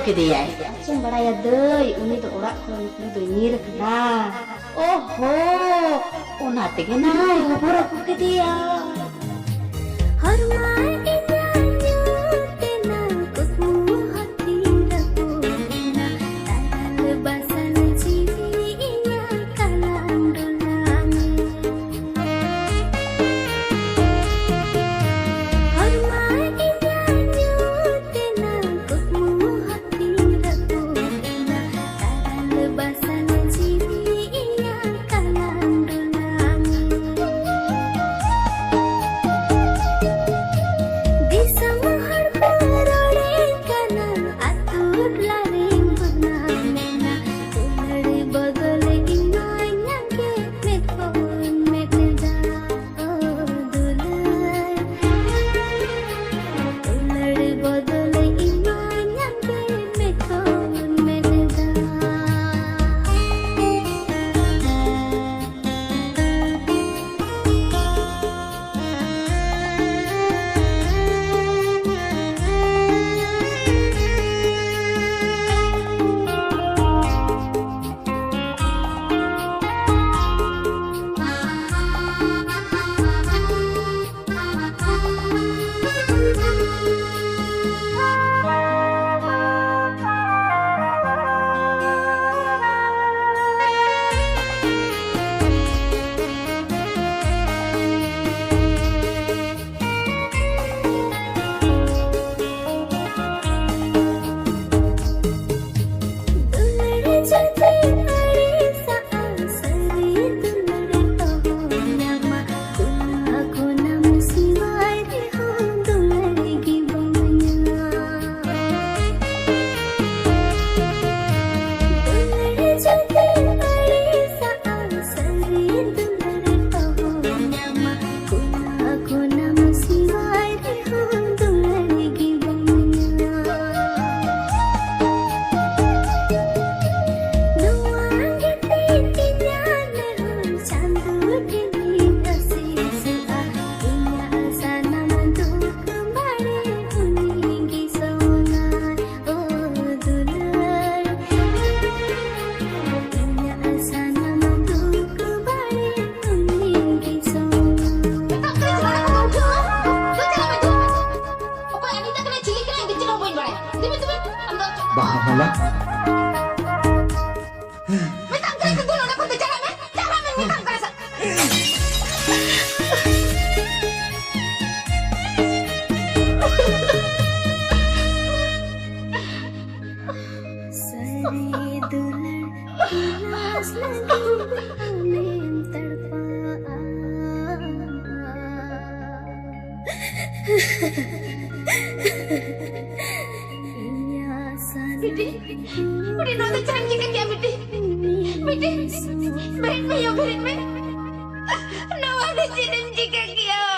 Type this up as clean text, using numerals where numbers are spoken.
Kedai. Ceng baraya deui, uni teu ora kun teu nyir kana. Oho, una teh nae hobor aku kedai. Harmai inyanyu tena kutmu hati rakuna. Tangan basan ciwi inya kalam dulami. Harmai inyanyu tena kutmu Bahala. Metang kena kegulo na pag bicara men. Cara men metang kena sa. Sari dular बेटी बेटी नौते चरण जी का क्या बेटी बेटी बहन में यो बहन में नवाने चरण जी का किया